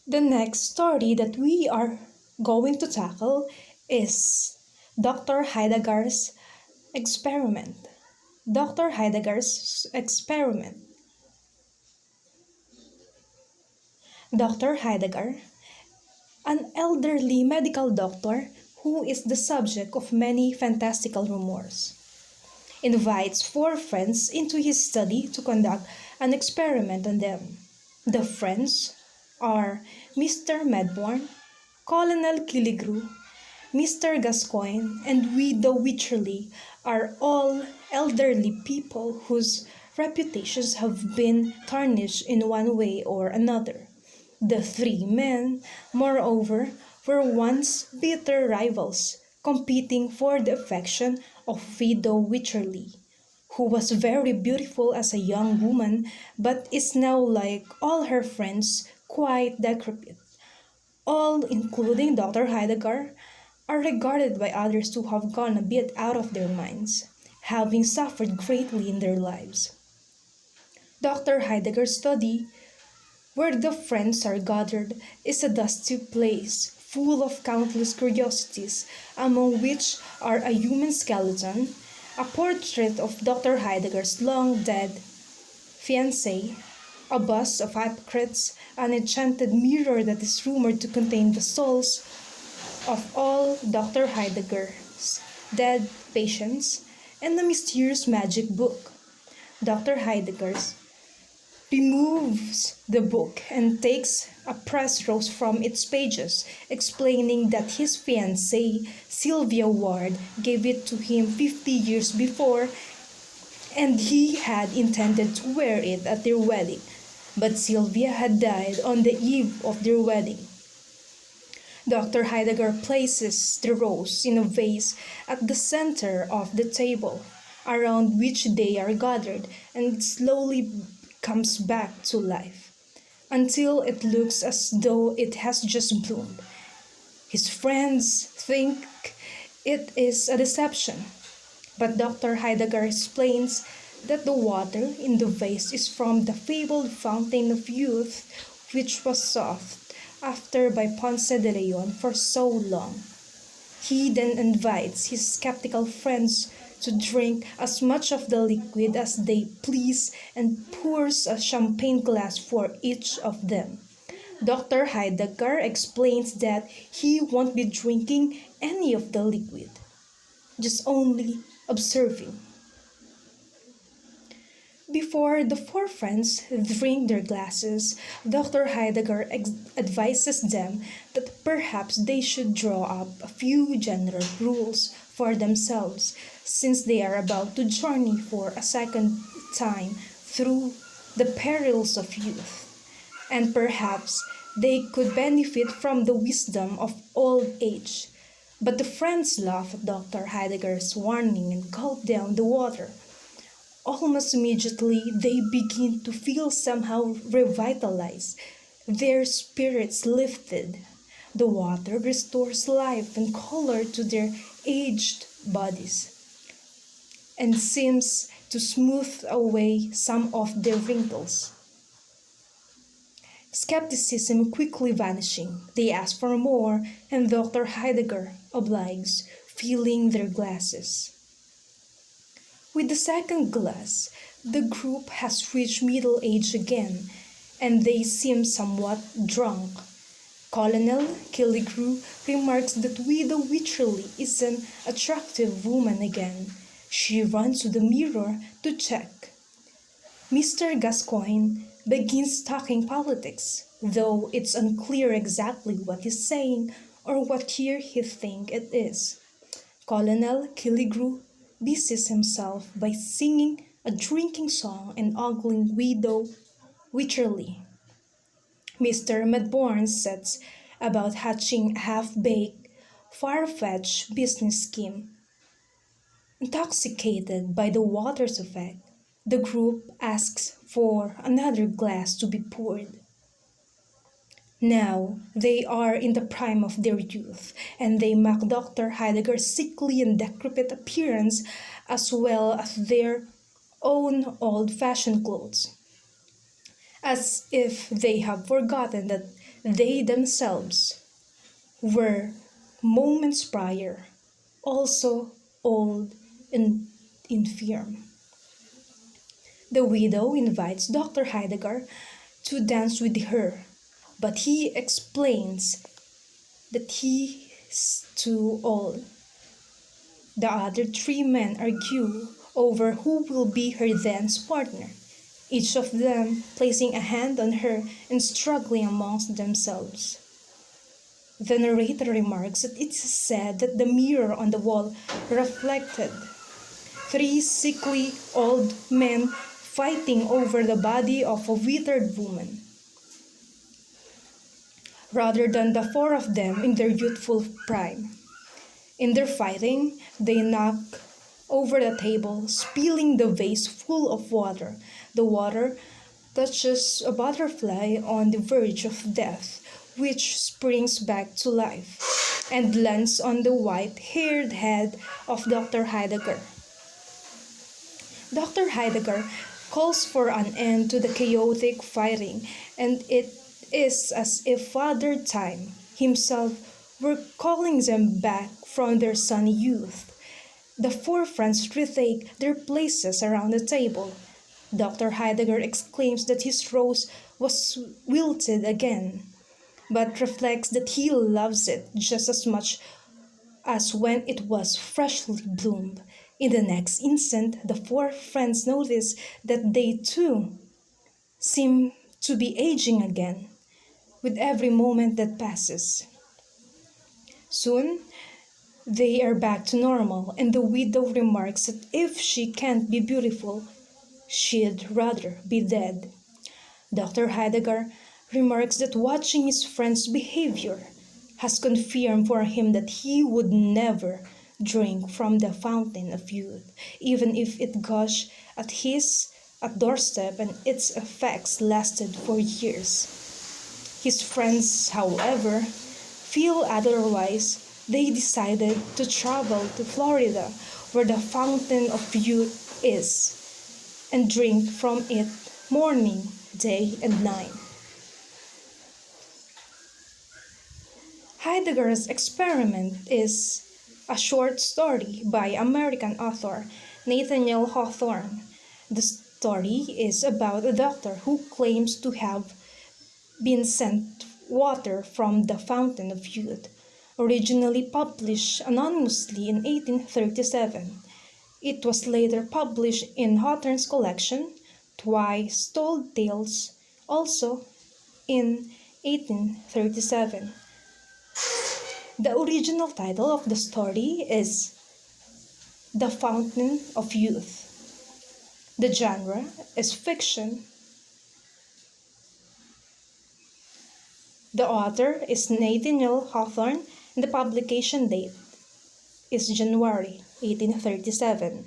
The next story that we are going to tackle is Dr. Heidegger's experiment. Dr. Heidegger's experiment. Dr. Heidegger, an elderly medical doctor who is the subject of many fantastical rumors, invites four friends into his study to conduct an experiment on them. The friends are Mr. Medbourne, Colonel Killigrew, Mr. Gascoigne, and Widow Wycherley are all elderly people whose reputations have been tarnished in one way or another. The three men, moreover, were once bitter rivals, competing for the affection of Widow Wycherley, who was very beautiful as a young woman, but is now, like all her friends, quite decrepit. All, including Dr. Heidegger, are regarded by others to have gone a bit out of their minds, having suffered greatly in their lives. Dr. Heidegger's study, where the friends are gathered, is a dusty place full of countless curiosities, among which are a human skeleton, a portrait of Dr. Heidegger's long-dead fiancée, a bust of Hippocrates, an enchanted mirror that is rumored to contain the souls of all Dr. Heidegger's dead patients, and a mysterious magic book. Dr. Heidegger removes the book and takes a press rose from its pages, explaining that his fiancée, Sylvia Ward, gave it to him 50 years before, and he had intended to wear it at their wedding. But Sylvia had died on the eve of their wedding. Dr. Heidegger places the rose in a vase at the center of the table, around which they are gathered, and slowly comes back to life, until it looks as though it has just bloomed. His friends think it is a deception, but Dr. Heidegger explains that the water in the vase is from the fabled fountain of youth, which was sought after by Ponce de Leon for so long. He then invites his skeptical friends to drink as much of the liquid as they please and pours a champagne glass for each of them. Dr. Heidegger explains that he won't be drinking any of the liquid, just only observing. Before the four friends drink their glasses, Dr. Heidegger advises them that perhaps they should draw up a few general rules for themselves, since they are about to journey for a second time through the perils of youth, and perhaps they could benefit from the wisdom of old age. But the friends laugh at Dr. Heidegger's warning and gulp down the water. Almost immediately, they begin to feel somehow revitalized, their spirits lifted. The water restores life and color to their aged bodies, and seems to smooth away some of their wrinkles. Skepticism quickly vanishing, they ask for more, and Dr. Heidegger obliges, filling their glasses. With the second glass, the group has reached middle age again, and they seem somewhat drunk. Colonel Killigrew remarks that Widow Wycherley is an attractive woman again. She runs to the mirror to check. Mr. Gascoigne begins talking politics, though it's unclear exactly what he's saying or what year he thinks it is. Colonel Killigrew busies himself by singing a drinking song and ogling Widow Wycherley. Mr. Medbourne sets about hatching a half-baked, far-fetched business scheme. Intoxicated by the water's effect, the group asks for another glass to be poured. Now they are in the prime of their youth, and they mock Dr. Heidegger's sickly and decrepit appearance as well as their own old-fashioned clothes, as if they have forgotten that They themselves were, moments prior, also old and infirm. The widow invites Dr. Heidegger to dance with her, but he explains that he is too old. The other three men argue over who will be her dance partner, each of them placing a hand on her and struggling amongst themselves. The narrator remarks that it is said that the mirror on the wall reflected three sickly old men fighting over the body of a withered woman, rather than the four of them in their youthful prime. In their fighting, they knock over the table, spilling the vase full of water. The water touches a butterfly on the verge of death, which springs back to life and lands on the white-haired head of Dr. Heidegger. Dr. Heidegger calls for an end to the chaotic fighting, and it is as if Father Time himself were calling them back from their sunny youth. The four friends retake their places around the table. Dr. Heidegger exclaims that his rose was wilted again, but reflects that he loves it just as much as when it was freshly bloomed. In the next instant, the four friends notice that they too seem to be aging again with every moment that passes. Soon, they are back to normal, and the widow remarks that if she can't be beautiful, she'd rather be dead. Dr. Heidegger remarks that watching his friend's behavior has confirmed for him that he would never drink from the fountain of youth, even if it gushed at doorstep and its effects lasted for years. His friends, however, feel otherwise. They decided to travel to Florida, where the fountain of youth is, and drink from it morning, day, and night. Heidegger's Experiment is a short story by American author Nathaniel Hawthorne. The story is about a doctor who claims to have been sent water from the fountain of youth. Originally published anonymously in 1837, it was later published in Hawthorne's collection, Twice Told Tales, also in 1837. The original title of the story is The Fountain of Youth. The genre is fiction. The author is Nathaniel Hawthorne, and the publication date is January 1837.